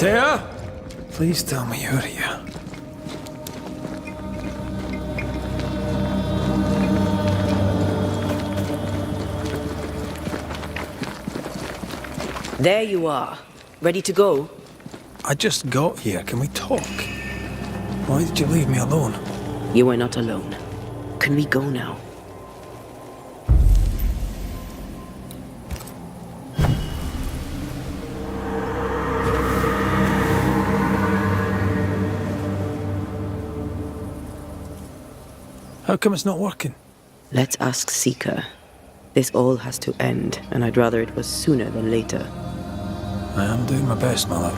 Taya? Please tell me you're here. There you are. Ready to go? I just got here. Can we talk? Why did you leave me alone? You are not alone. Can we go now? How come it's not working? Let's ask Seeker. This all has to end, and I'd rather it was sooner than later. I am doing my best, my love.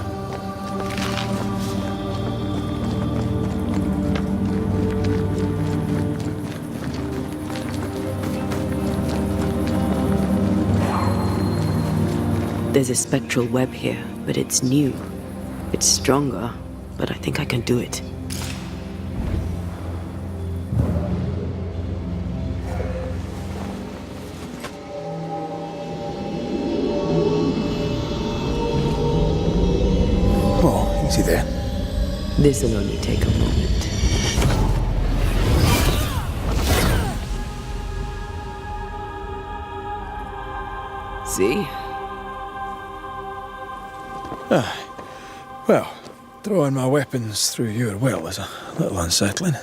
There's a spectral web here, but it's new. It's stronger, but I think I can do it. Whoa, easy there. This'll only take a moment. See? Well, throwing my weapons through your will is a little unsettling.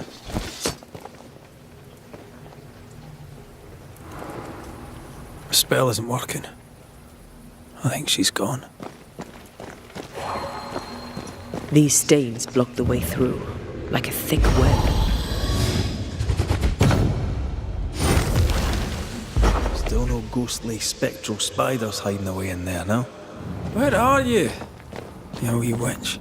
The spell isn't working. I think she's gone. These stains block the way through, like a thick web. Still no ghostly, spectral spiders hiding away in there, no? Where are you, you wee witch?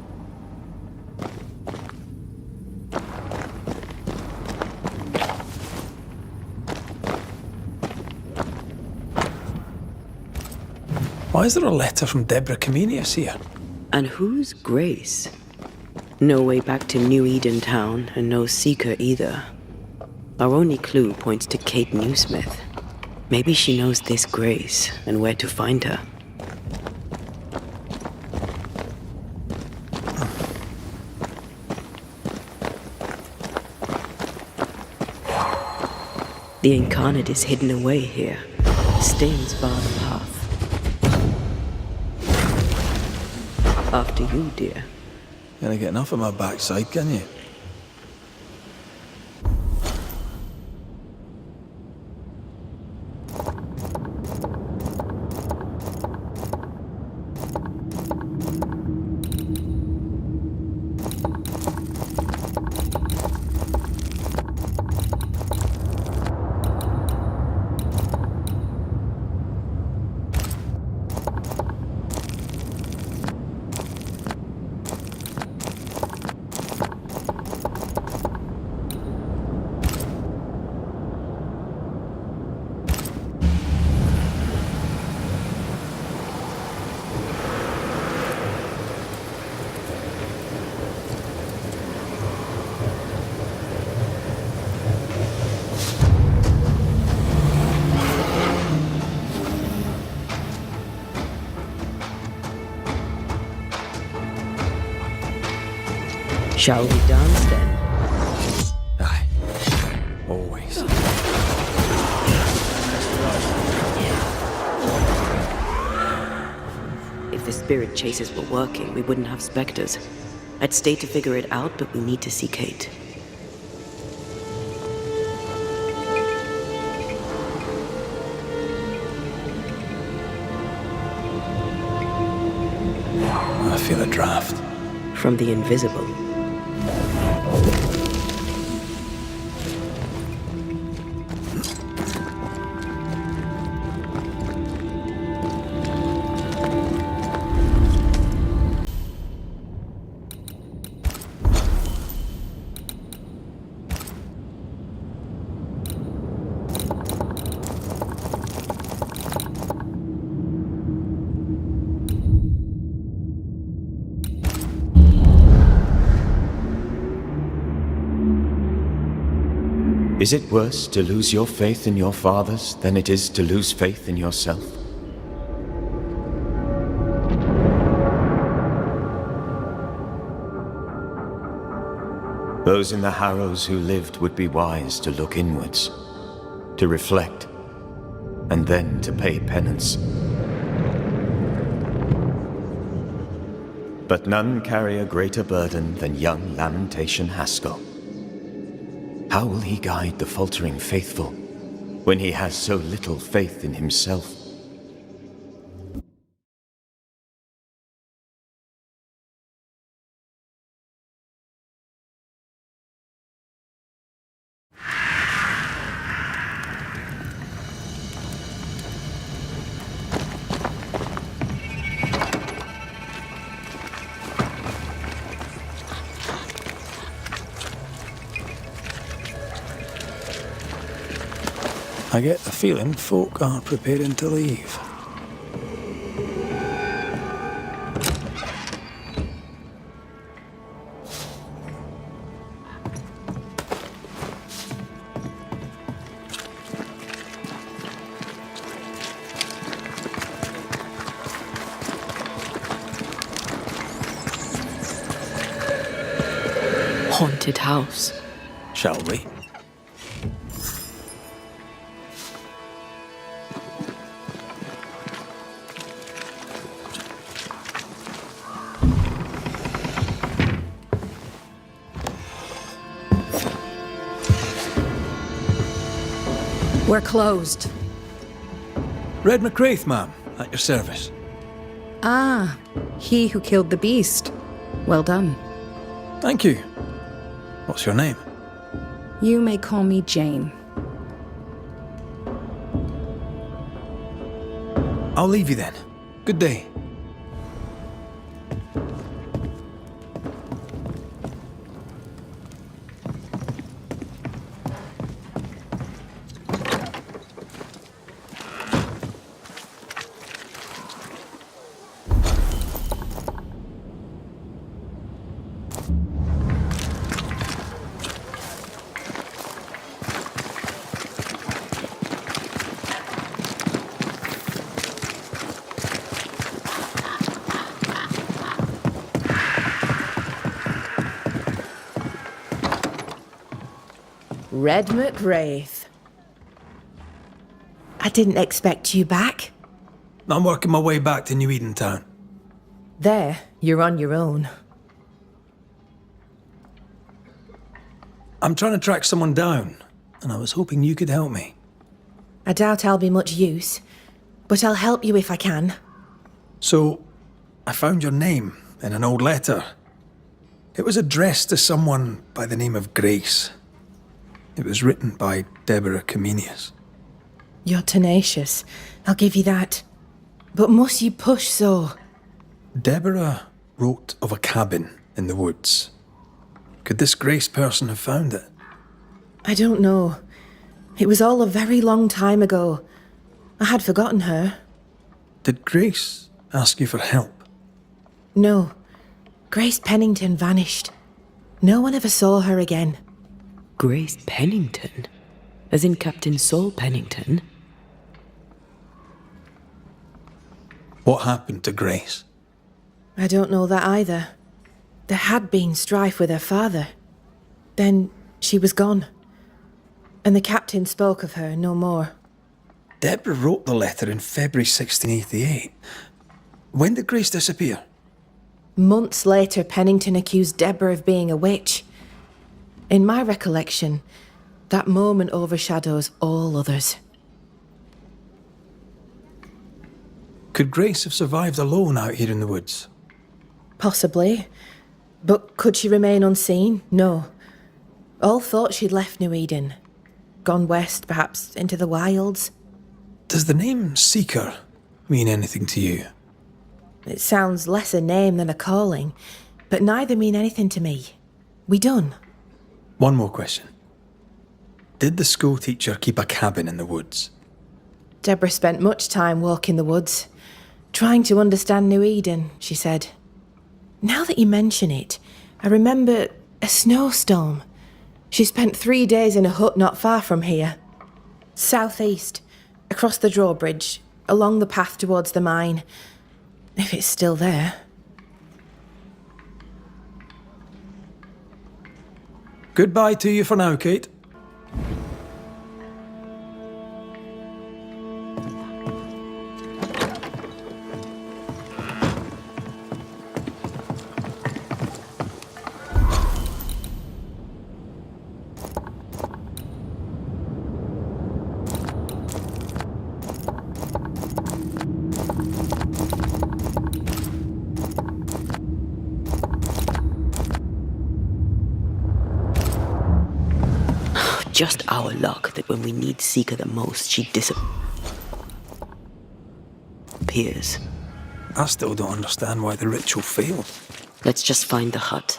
Why is there a letter from Deborah Comenius here? And who's Grace? No way back to New Eden Town, and no Seeker either. Our only clue points to Kate Newsmith. Maybe she knows this Grace, and where to find her. The incarnate is hidden away here. Stains bar the path. After you, dear. Can't get enough of my backside, can you? Shall we dance then? Aye. Always. If the spirit chases were working, we wouldn't have specters. I'd stay to figure it out, but we need to see Kate. I feel a draft. From the invisible. Is it worse to lose your faith in your fathers than it is to lose faith in yourself? Those in the Harrows who lived would be wise to look inwards, to reflect, and then to pay penance. But none carry a greater burden than young Lamentation Haskell. How will he guide the faltering faithful when he has so little faith in himself? I get the feeling folk are preparing to leave. Haunted house. Shall we? We're closed. Red McCraith, ma'am, at your service. Ah, he who killed the beast. Well done. Thank you. What's your name? You may call me Jane. I'll leave you then. Good day. Red McWraith. I didn't expect you back. I'm working my way back to New Eden Town. There, you're on your own. I'm trying to track someone down, and I was hoping you could help me. I doubt I'll be much use, but I'll help you if I can. So, I found your name in an old letter. It was addressed to someone by the name of Grace. It was written by Deborah Comenius. You're tenacious, I'll give you that. But must you push so? Deborah wrote of a cabin in the woods. Could this Grace person have found it? I don't know. It was all a very long time ago. I had forgotten her. Did Grace ask you for help? No. Grace Pennington vanished. No one ever saw her again. Grace Pennington? As in Captain Saul Pennington? What happened to Grace? I don't know that either. There had been strife with her father. Then she was gone. And the captain spoke of her no more. Deborah wrote the letter in February 1688. When did Grace disappear? Months later, Pennington accused Deborah of being a witch. In my recollection, that moment overshadows all others. Could Grace have survived alone out here in the woods? Possibly. But could she remain unseen? No. All thought she'd left New Eden. Gone west, perhaps into the wilds. Does the name Seeker mean anything to you? It sounds less a name than a calling, but neither mean anything to me. We done? One more question. Did the school teacher keep a cabin in the woods? Deborah spent much time walking the woods, trying to understand New Eden, she said. Now that you mention it, I remember a snowstorm. She spent 3 days in a hut not far from here. Southeast, across the drawbridge, along the path towards the mine. If it's still there. Goodbye to you for now, Kate. Just our luck that when we need Seeker the most, she disappears. I still don't understand why the ritual failed. Let's just find the hut.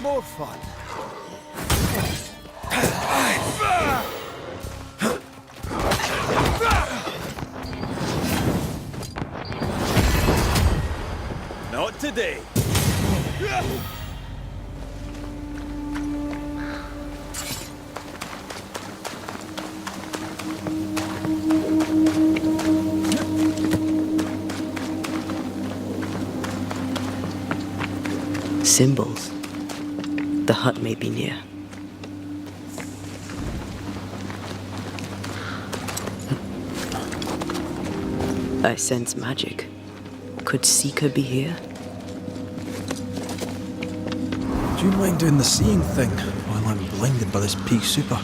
More fun. Not today. Symbols. The hut may be near. I sense magic. Could Seeker be here? Do you mind doing the seeing thing while I'm blinded by this pea super?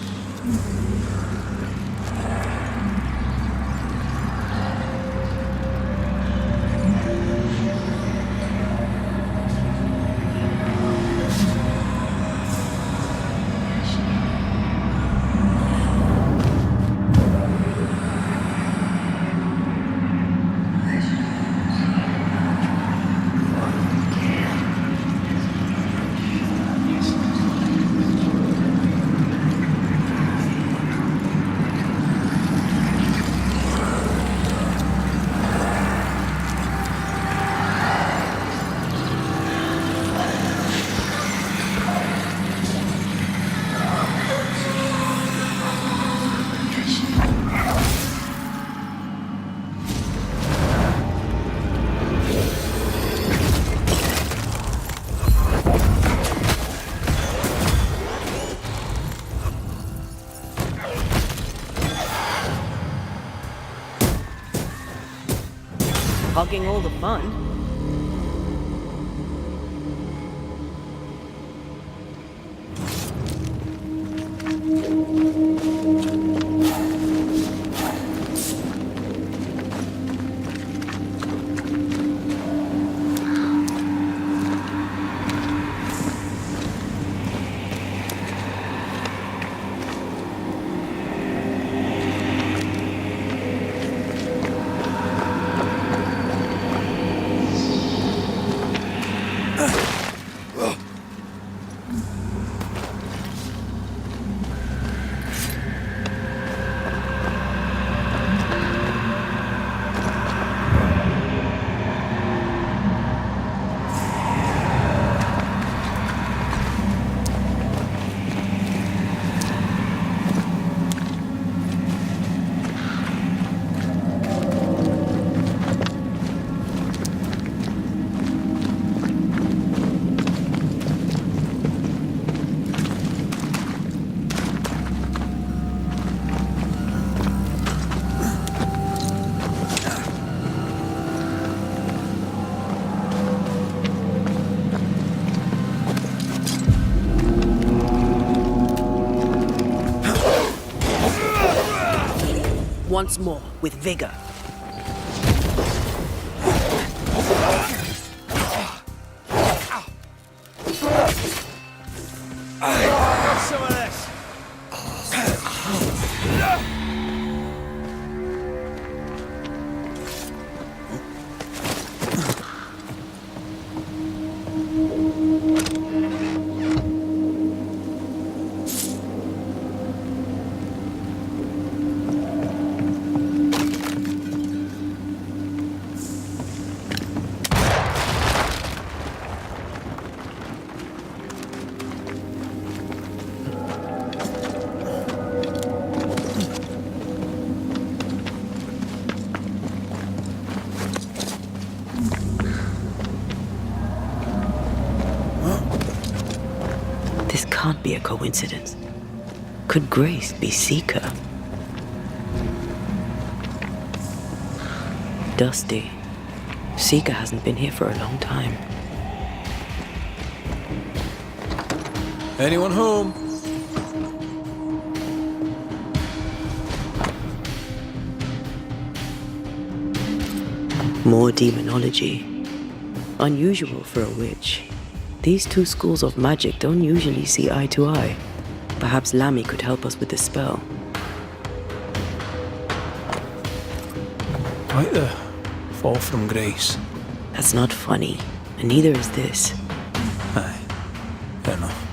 Hogging all the fun. once more, with vigor. Have some of this. This can't be a coincidence. Could Grace be Seeker? Dusty. Seeker hasn't been here for a long time. Anyone home? More demonology. Unusual for a witch. These two schools of magic don't usually see eye to eye. Perhaps Lammy could help us with the spell. Quite the fall from grace. That's not funny, and neither is this. Aye, fair enough.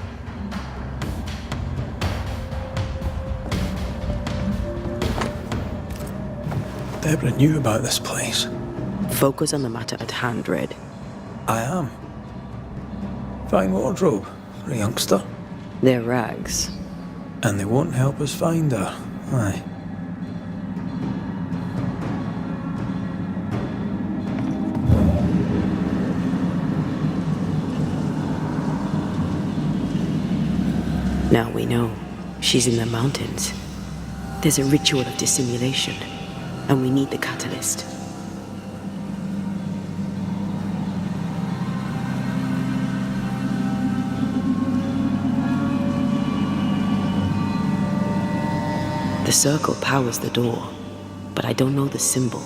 Deborah knew about this place. Focus on the matter at hand, Red. I am. Fine wardrobe for a youngster. They're rags. And they won't help us find her. Aye. Now we know. She's in the mountains. There's a ritual of dissimulation, and we need the catalyst. The circle powers the door, but I don't know the symbol.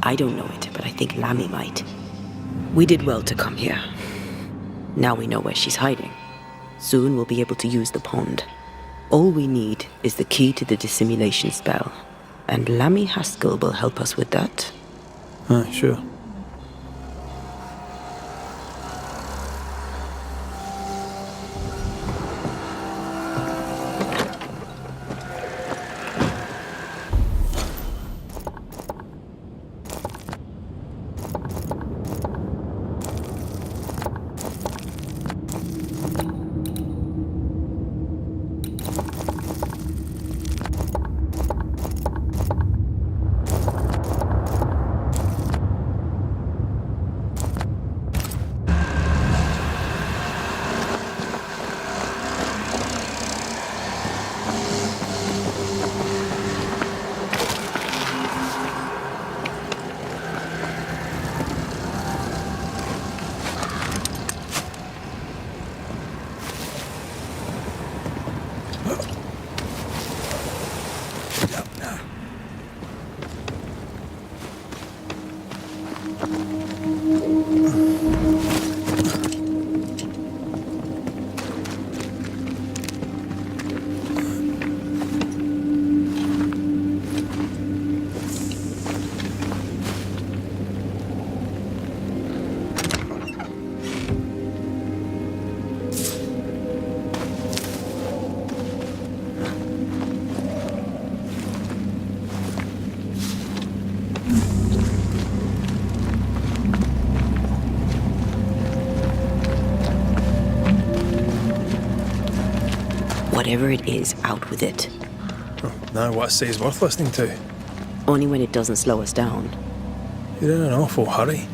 I don't know it, but I think Lammy might. We did well to come here. Now we know where she's hiding. Soon we'll be able to use the pond. All we need is the key to the dissimulation spell, and Lammy Haskell will help us with that. Aye, sure. Whatever it is, out with it. Now what I say is worth listening to. Only when it doesn't slow us down. You're in an awful hurry.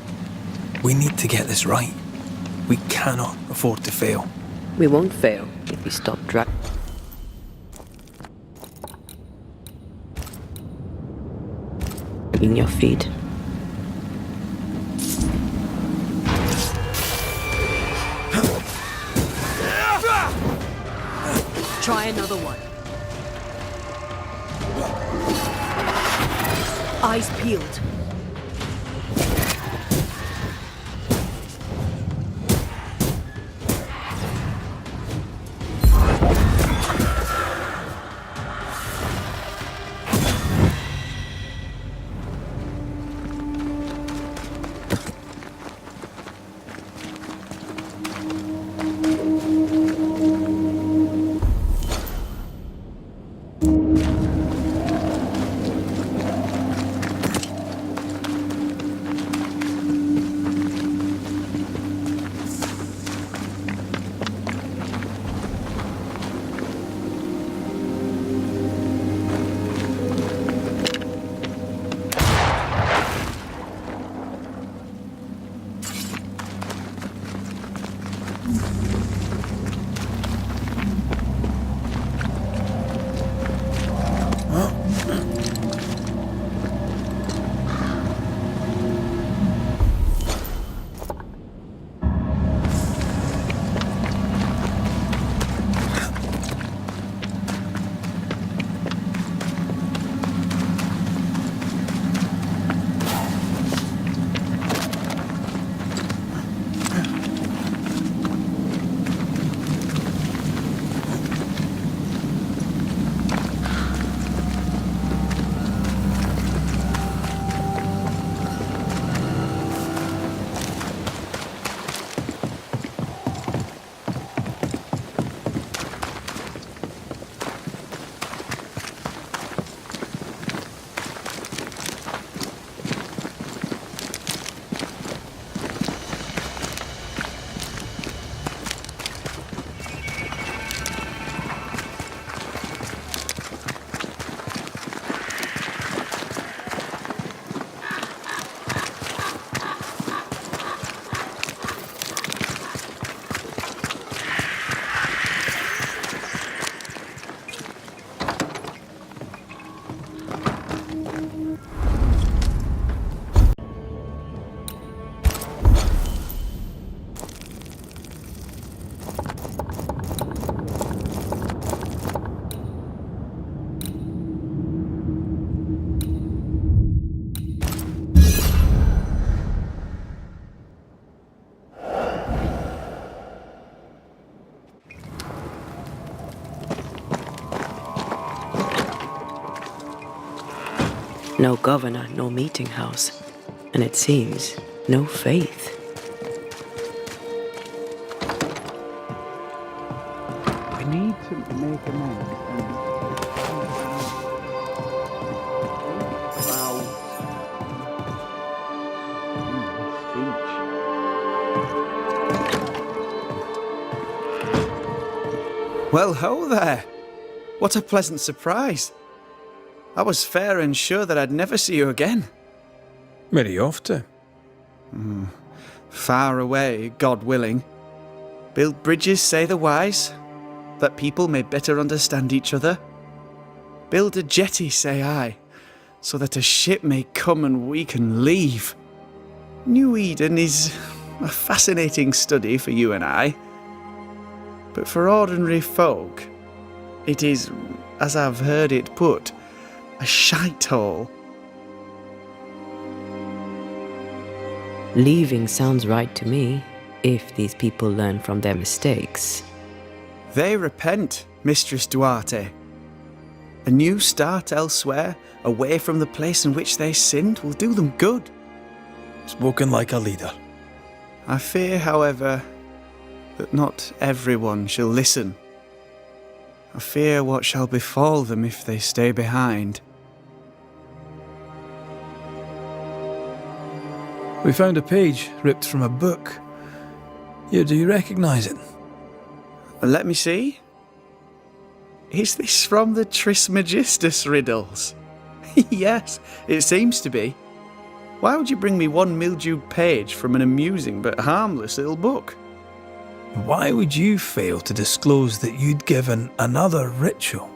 We need to get this right. We cannot afford to fail. We won't fail if we stop in your feet. Try another one. Eyes peeled. No governor, no meeting house. And it seems, no faith. I need to make amends. Well, ho there. What a pleasant surprise. I was fair and sure that I'd never see you again. Where are you off to? Far away, God willing. Build bridges, say the wise, that people may better understand each other. Build a jetty, say I, so that a ship may come and we can leave. New Eden is a fascinating study for you and I. But for ordinary folk, it is, as I've heard it put, a shithole. Leaving sounds right to me, if these people learn from their mistakes. They repent, Mistress Duarte. A new start elsewhere, away from the place in which they sinned, will do them good. Spoken like a leader. I fear, however, that not everyone shall listen. I fear what shall befall them if they stay behind. We found a page ripped from a book. Yeah, do you recognize it? Let me see. Is this from the Trismegistus riddles? Yes, it seems to be. Why would you bring me one mildewed page from an amusing but harmless little book? Why would you fail to disclose that you'd given another ritual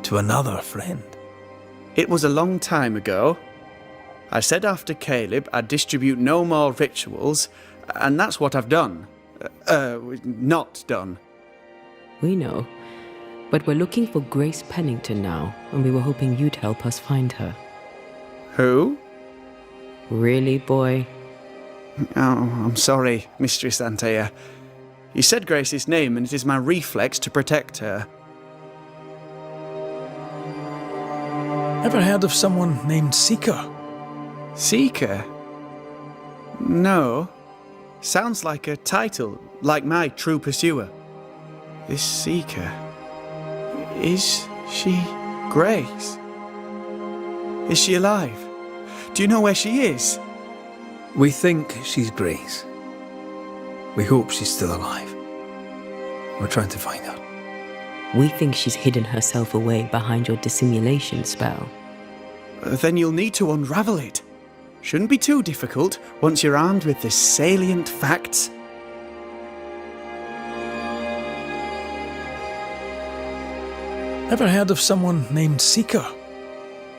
to another friend? It was a long time ago. I said after Caleb I'd distribute no more rituals, and that's what I've done. Not done. We know. But we're looking for Grace Pennington now, and we were hoping you'd help us find her. Who? Really, boy? Oh, I'm sorry, Mistress Antea. You said Grace's name, and it is my reflex to protect her. Ever heard of someone named Seeker? Seeker? No. Sounds like a title, like my true pursuer. This Seeker... Is she Grace? Is she alive? Do you know where she is? We think she's Grace. We hope she's still alive. We're trying to find her. We think she's hidden herself away behind your dissimulation spell. Then you'll need to unravel it. Shouldn't be too difficult once you're armed with the salient facts. Ever heard of someone named Seeker?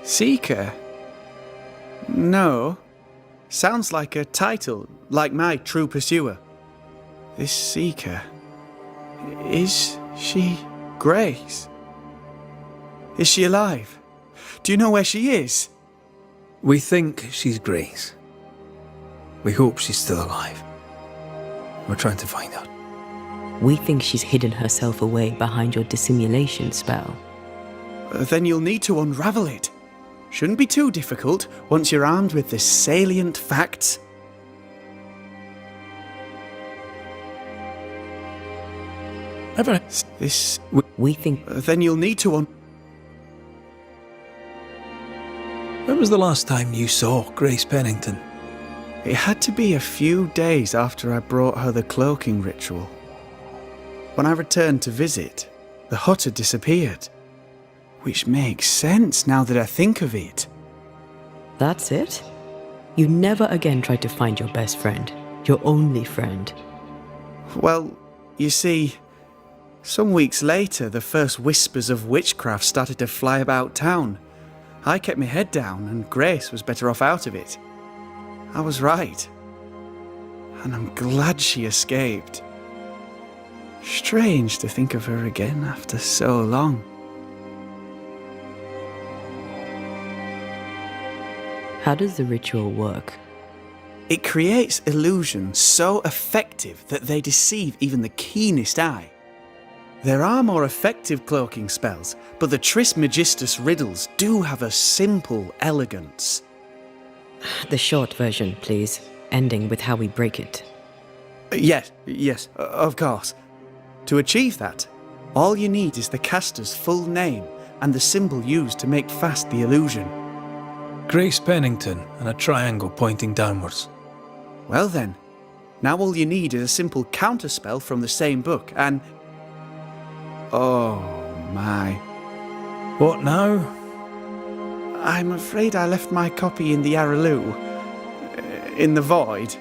Seeker? No. Sounds like a title, like my true pursuer. This Seeker... Is she Grace? Is she alive? Do you know where she is? We think she's Grace. We hope she's still alive. We're trying to find her. We think she's hidden herself away behind your dissimulation spell. Then you'll need to unravel it. Shouldn't be too difficult once you're armed with the salient facts. Ever... This... We think... Then you'll need to When was the last time you saw Grace Pennington? It had to be a few days after I brought her the cloaking ritual. When I returned to visit, the hut had disappeared. Which makes sense now that I think of it. That's it? You never again tried to find your best friend, your only friend. Well, you see, some weeks later the first whispers of witchcraft started to fly about town. I kept my head down and Grace was better off out of it. I was right. And I'm glad she escaped. Strange to think of her again after so long. How does the ritual work? It creates illusions so effective that they deceive even the keenest eye. There are more effective cloaking spells, but the Trismegistus riddles do have a simple elegance. The short version, please, ending with how we break it. Yes, of course. To achieve that, all you need is the caster's full name and the symbol used to make fast the illusion. Grace Pennington and a triangle pointing downwards. Well then, now all you need is a simple counterspell from the same book and... Oh my. What now? I'm afraid I left my copy in the Araloo. In the void.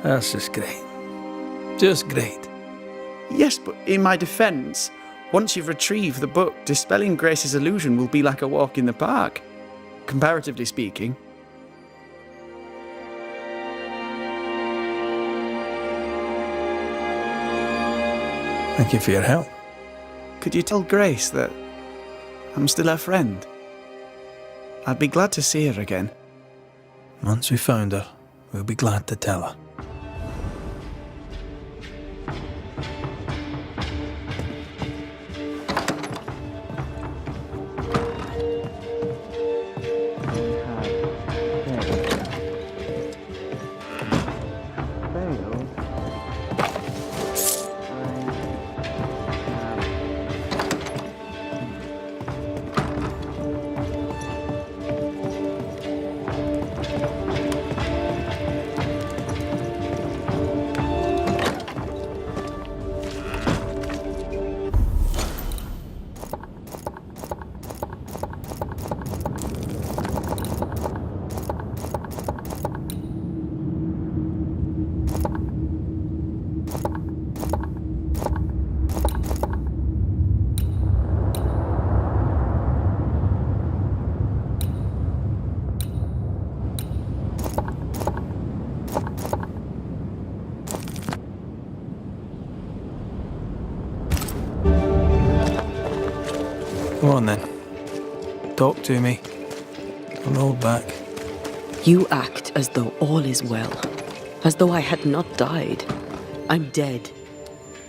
That's just great. Just great. Yes, but in my defence, once you've retrieved the book, dispelling Grace's illusion will be like a walk in the park. Comparatively speaking. Thank you for your help. Could you tell Grace that I'm still her friend? I'd be glad to see her again. Once we found her, we'll be glad to tell her. Go on then. Talk to me. I'll hold back. You act as though all is well, as though I had not died. I'm dead,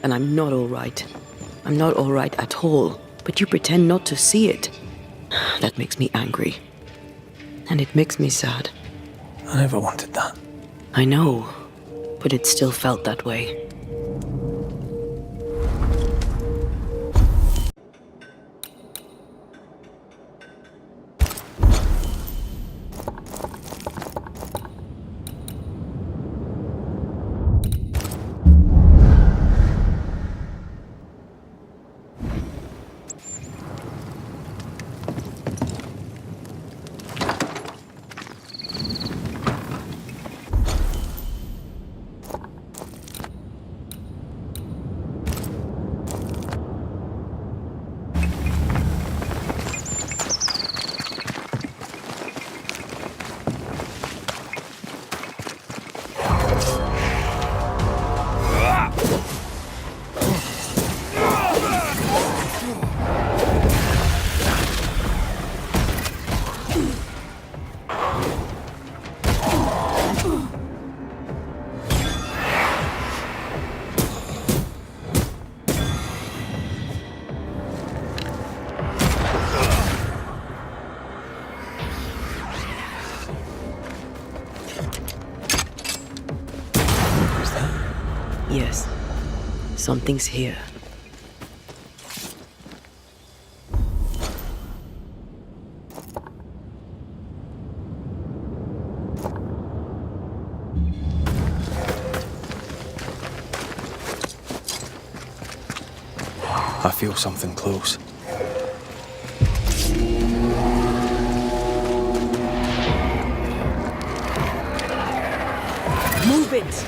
and I'm not all right. I'm not all right at all, but you pretend not to see it. That makes me angry. And it makes me sad. I never wanted that. I know, but it still felt that way. Yes, something's here. I feel something close. Move it!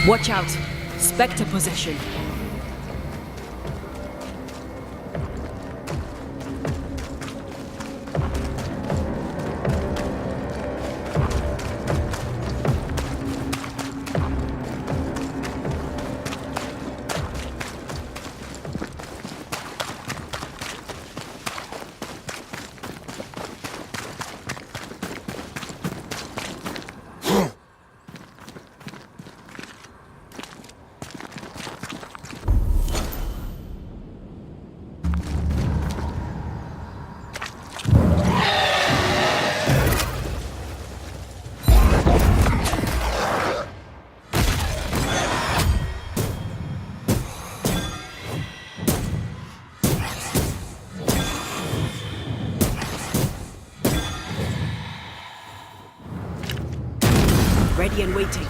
Watch out! Spectre possession! Ready and waiting.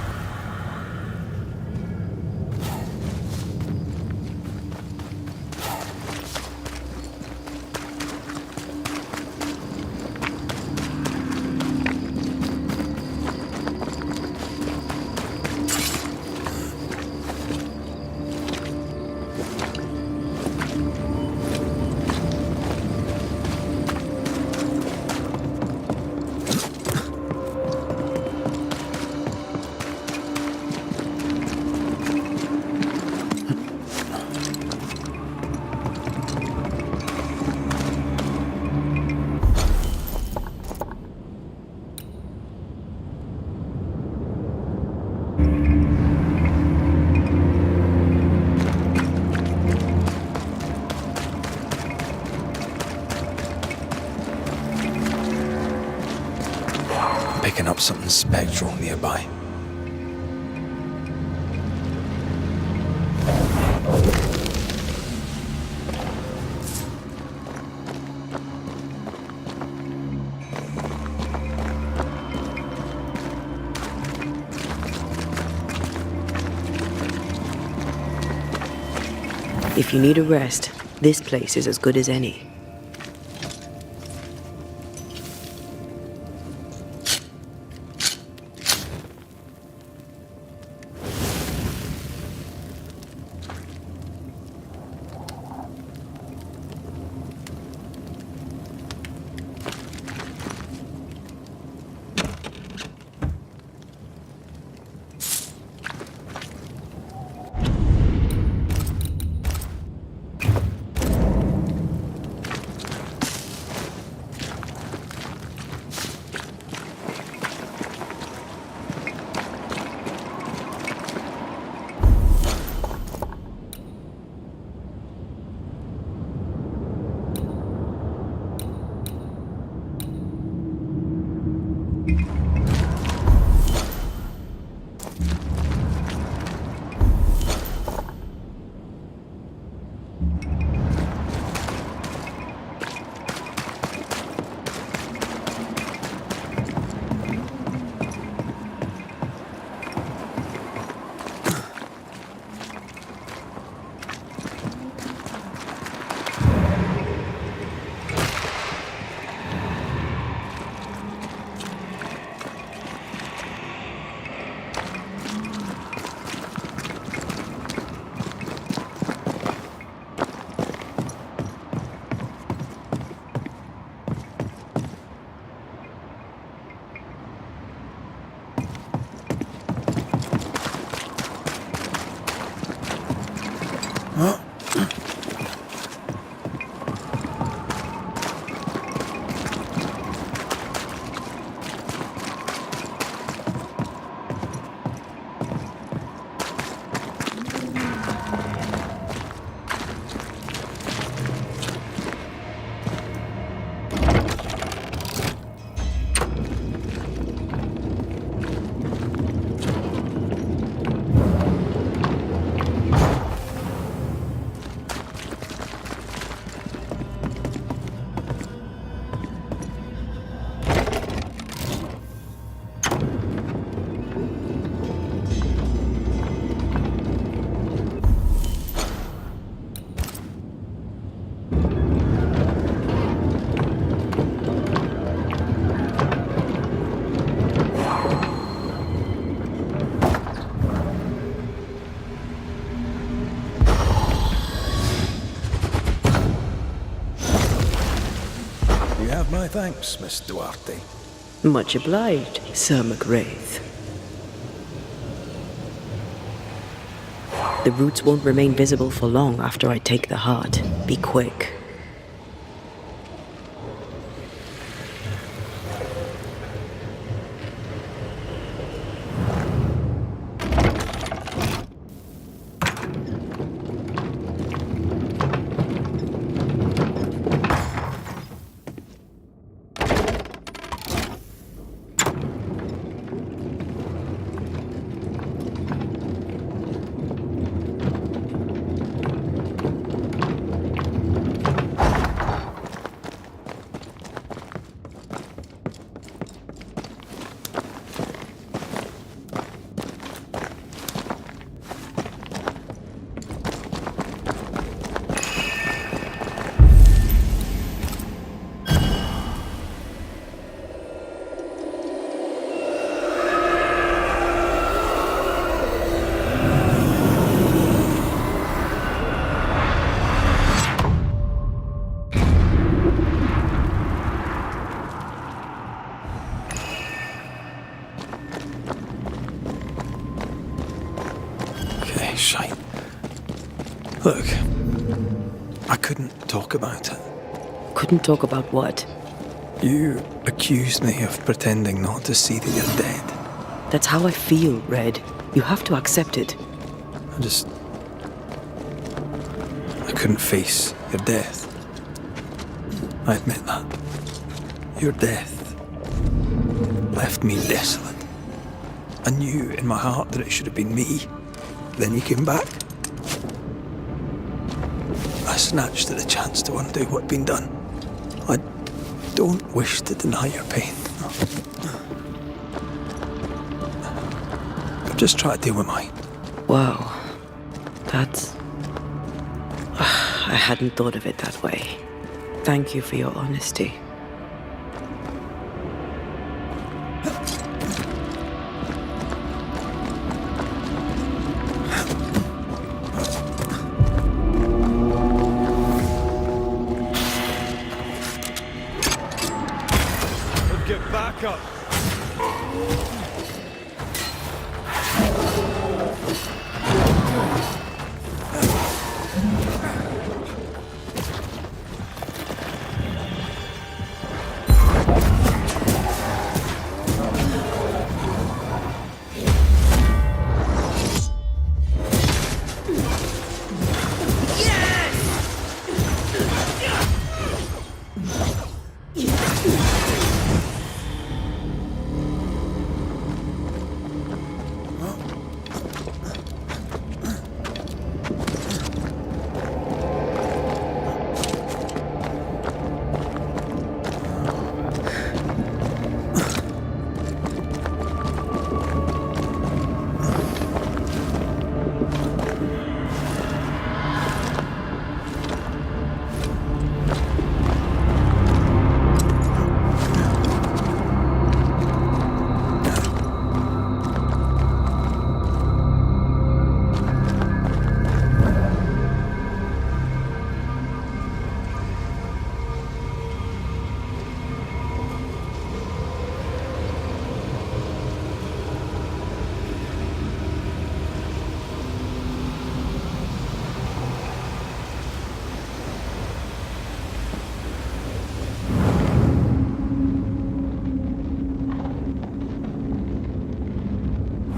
picking up something spectral nearby. If you need a rest, this place is as good as any. My thanks, Miss Duarte. Much obliged, Sir McGrath. The roots won't remain visible for long after I take the heart. Be quick. Shite. Look, I couldn't talk about it. Couldn't talk about what? You accused me of pretending not to see that you're dead. That's how I feel, Red. You have to accept it. I couldn't face your death. I admit that. Your death left left me desolate. I knew in my heart that it should have been me. Then you came back. I snatched at the chance to undo what'd been done. I don't wish to deny your pain. I've just tried to deal with mine. Wow. That's... I hadn't thought of it that way. Thank you for your honesty. Get back up!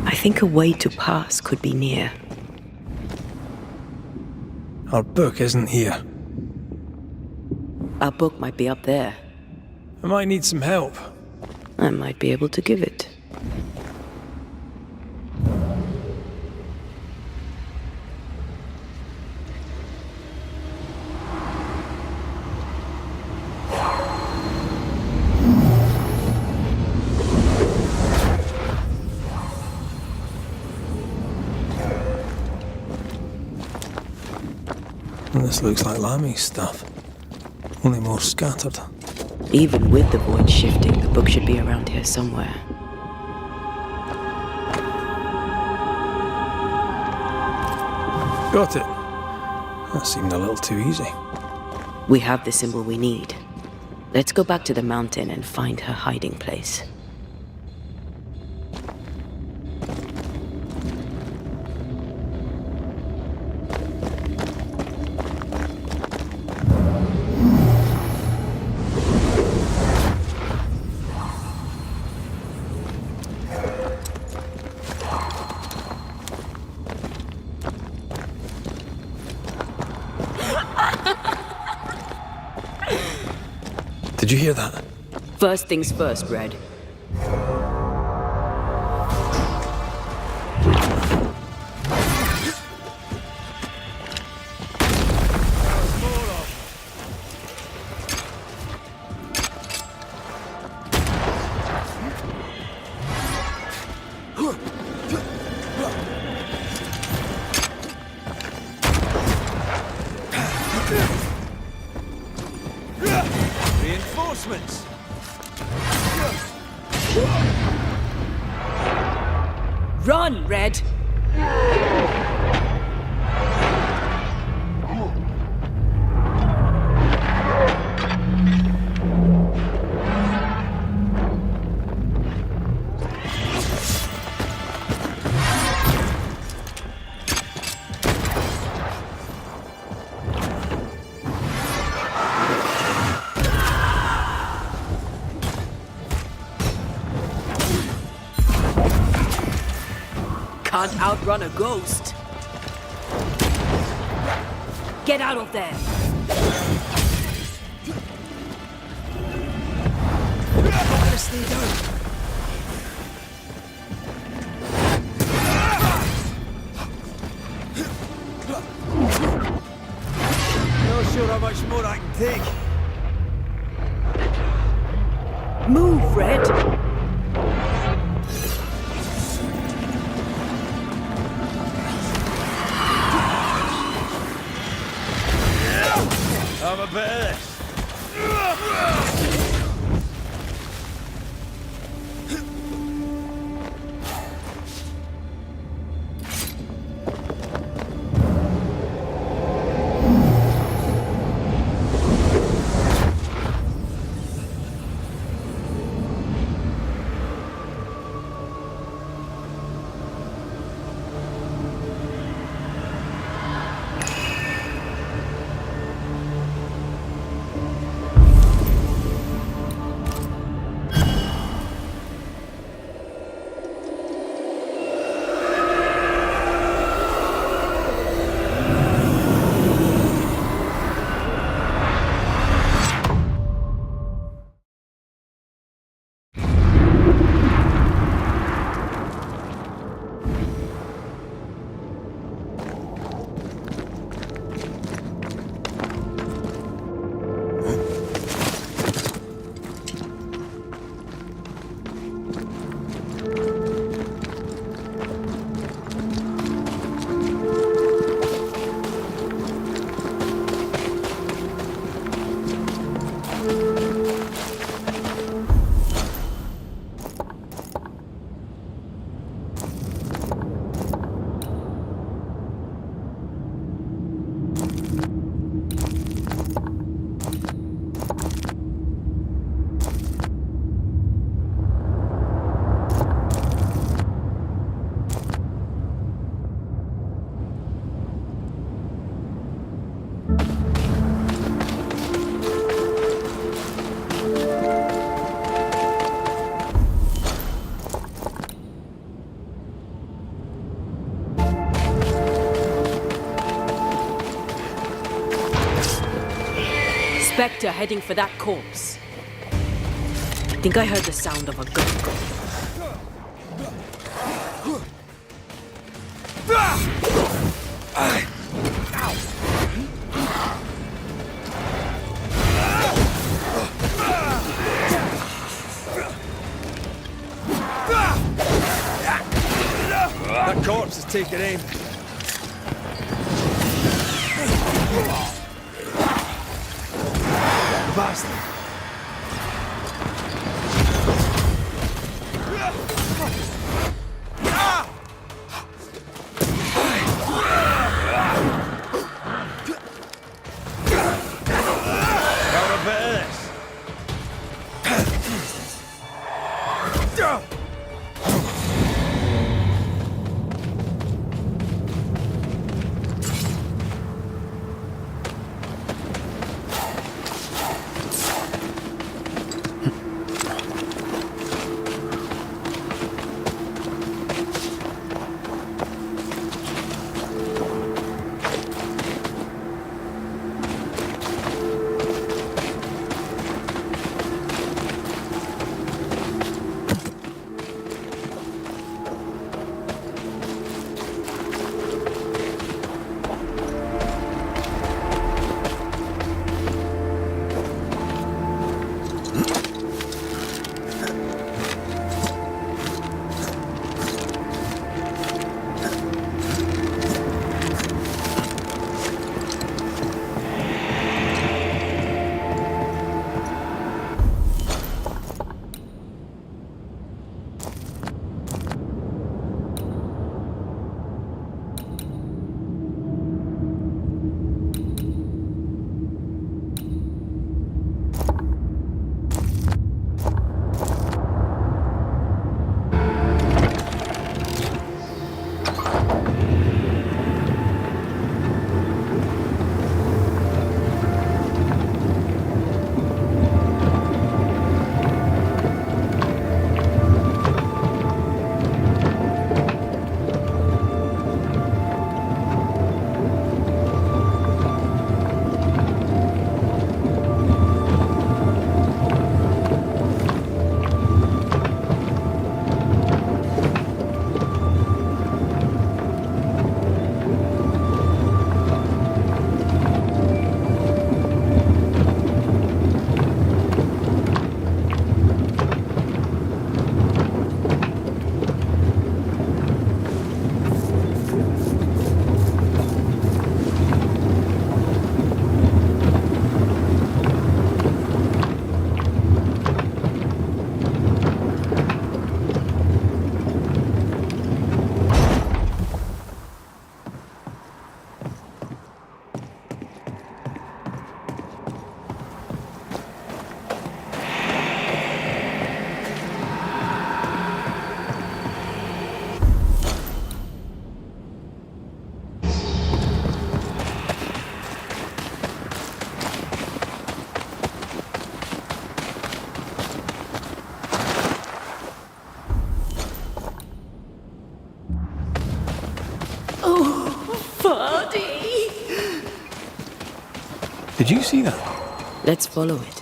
I think a way to pass could be near. Our book isn't here. Our book might be up there. I might need some help. I might be able to give it. This looks like Lami's stuff. Only more scattered. Even with the void shifting, the book should be around here somewhere. Got it. That seemed a little too easy. We have the symbol we need. Let's go back to the mountain and find her hiding place. Did you hear that? First things first, Red. Reinforcements! Run, Red! Can't outrun a ghost. Get out of there! Honestly, don't. I'm a bit Spectre heading for that corpse. I think I heard the sound of a gun. That corpse is taking aim. Bastard. body. Did you see that? Let's follow it.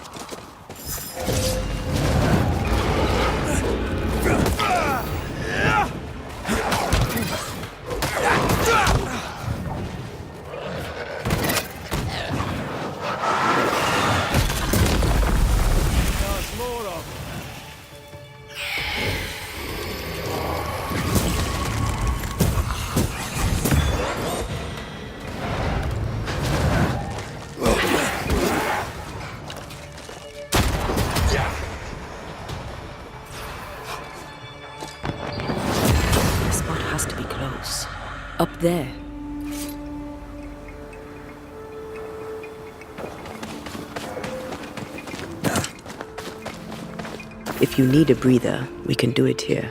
The spot has to be close. Up there. If you need a breather, we can do it here.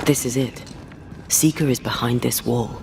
This is it. Seeker is behind this wall.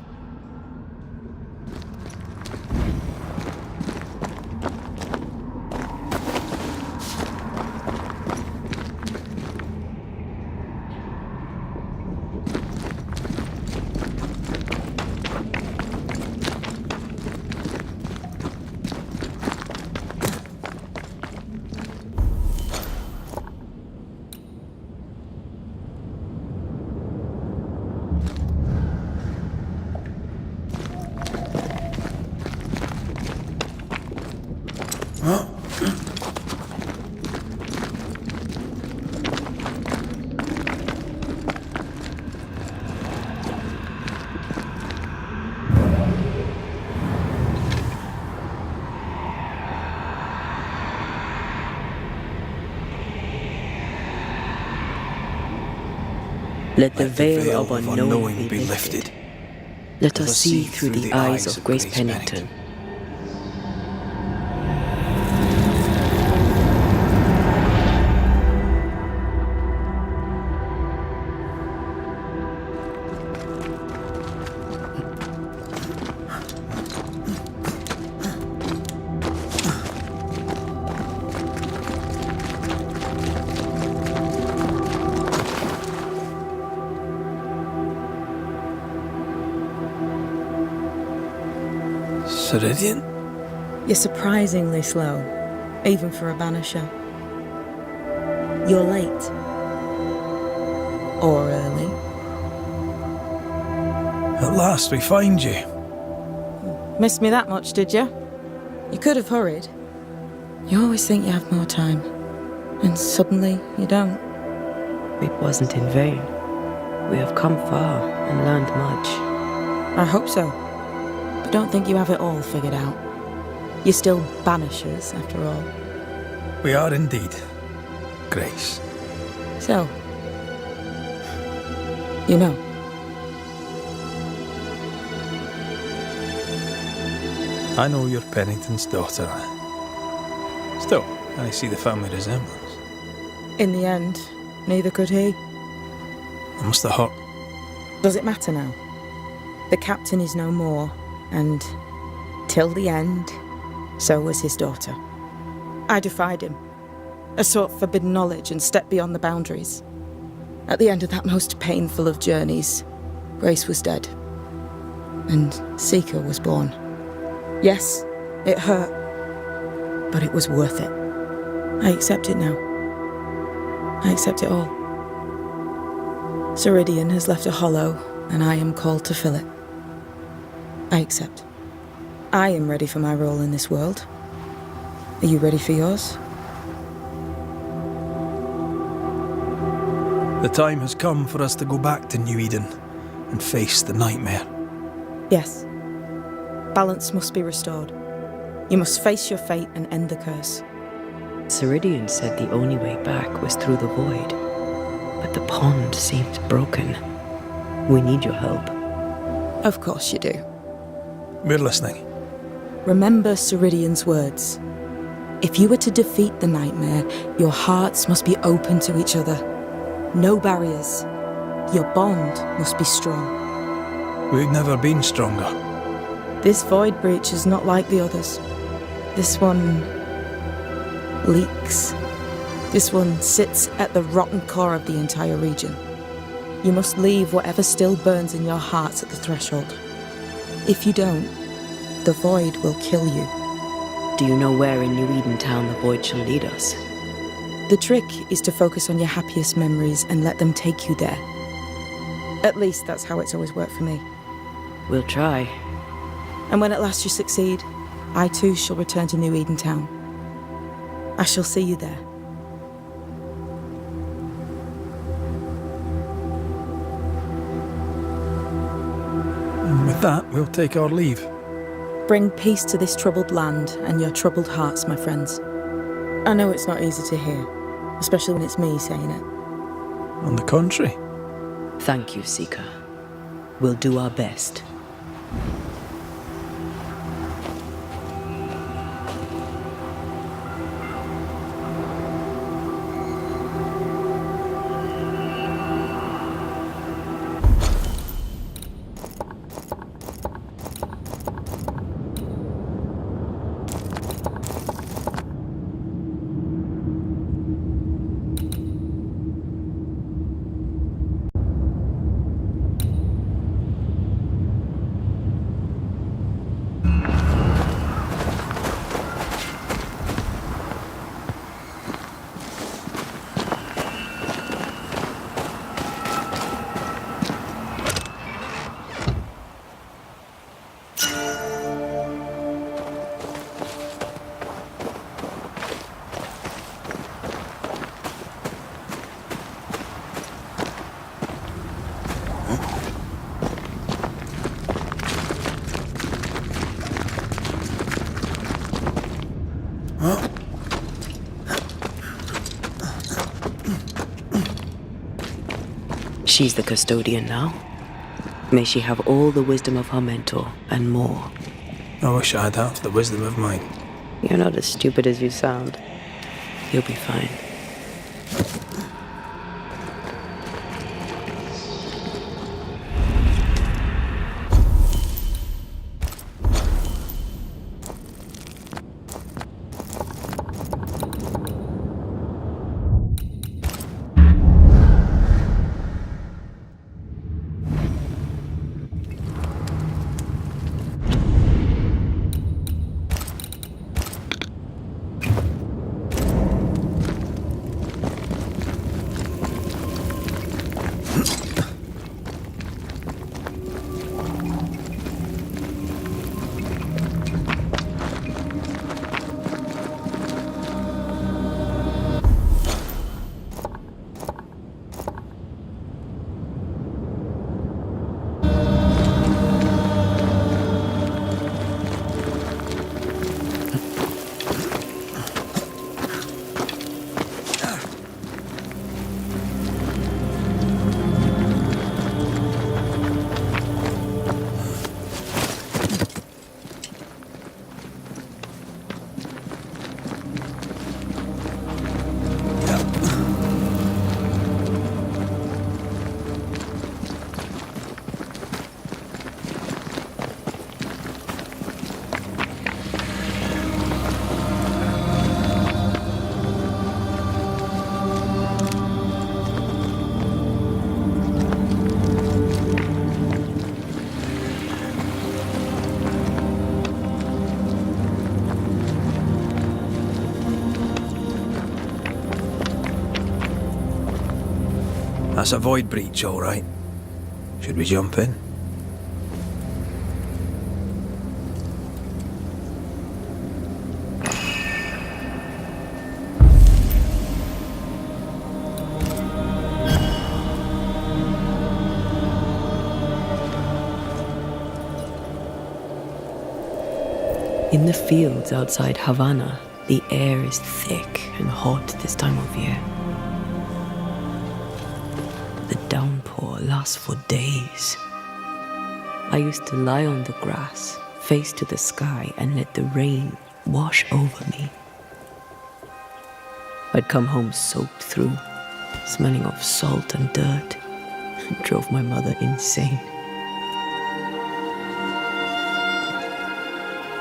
Let the veil of unknowing be lifted. Let us see through the eyes of Grace Pennington. Ceridian? You're surprisingly slow, even for a Banisher. You're late. Or early. At last we find you. Missed me that much, did you? You could have hurried. You always think you have more time, and suddenly you don't. It wasn't in vain. We have come far and learned much. I hope so. But don't think you have it all figured out. You're still Banishers, after all. We are indeed, Grace. So, you know. I know you're Pennington's daughter. Still, I see the family resemblance. In the end, neither could he. It must have hurt. Does it matter now? The captain is no more, and till the end, so was his daughter. I defied him. I sought forbidden knowledge and stepped beyond the boundaries. At the end of that most painful of journeys, Grace was dead. And Seeker was born. Yes, it hurt, but it was worth it. I accept it now. I accept it all. Ceridian has left a hollow, and I am called to fill it. I accept. I am ready for my role in this world. Are you ready for yours? The time has come for us to go back to New Eden and face the nightmare. Yes. Balance must be restored. You must face your fate and end the curse. Ceridian said the only way back was through the void. But the pond seems broken. We need your help. Of course you do. We're listening. Remember Ceridian's words. If you were to defeat the nightmare, your hearts must be open to each other. No barriers. Your bond must be strong. We've never been stronger. This void breach is not like the others. This one leaks. This one sits at the rotten core of the entire region. You must leave whatever still burns in your hearts at the threshold. If you don't, the void will kill you. Do you know where in New Eden Town the void shall lead us? The trick is to focus on your happiest memories and let them take you there. At least that's how it's always worked for me. We'll try. And when at last you succeed, I too shall return to New Eden Town. I shall see you there. And with that, we'll take our leave. Bring peace to this troubled land and your troubled hearts, my friends. I know it's not easy to hear, especially when it's me saying it. On the contrary. Thank you, Seeker. We'll do our best. She's the custodian now. May she have all the wisdom of her mentor and more. I wish I had half the wisdom of mine. You're not as stupid as you sound. You'll be fine. That's a void breach, all right. Should we jump in? In the fields outside Havana, the air is thick and hot this time of year. The downpour lasts for days. I used to lie on the grass, face to the sky, and let the rain wash over me. I'd come home soaked through, smelling of salt and dirt. It drove my mother insane.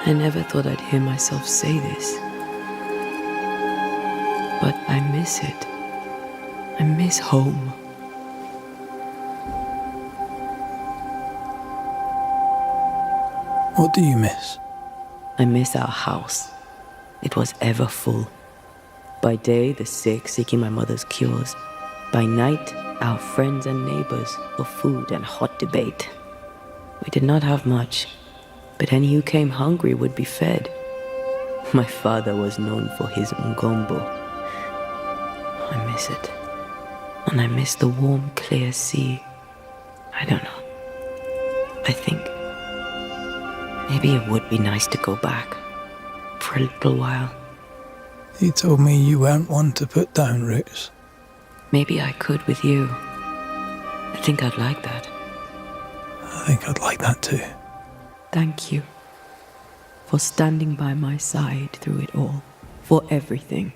I never thought I'd hear myself say this. But I miss it. I miss home. What do you miss? I miss our house. It was ever full. By day, the sick seeking my mother's cures. By night, our friends and neighbors for food and hot debate. We did not have much, but any who came hungry would be fed. My father was known for his ngombo. I miss it. And I miss the warm, clear sea. I don't know. I think maybe it would be nice to go back for a little while. You told me you weren't one to put down roots. Maybe I could with you. I think I'd like that. I think I'd like that too. Thank you for standing by my side through it all, for everything.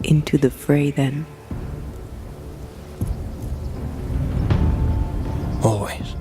Into the fray then. Always.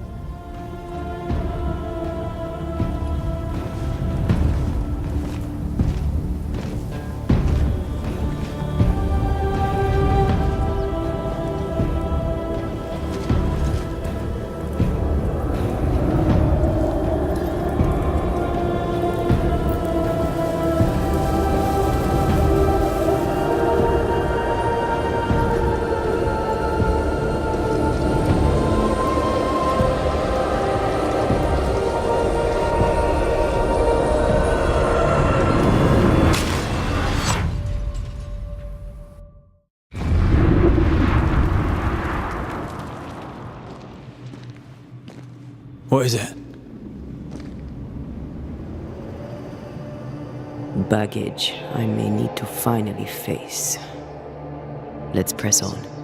What is it? Baggage I may need to finally face. Let's press on.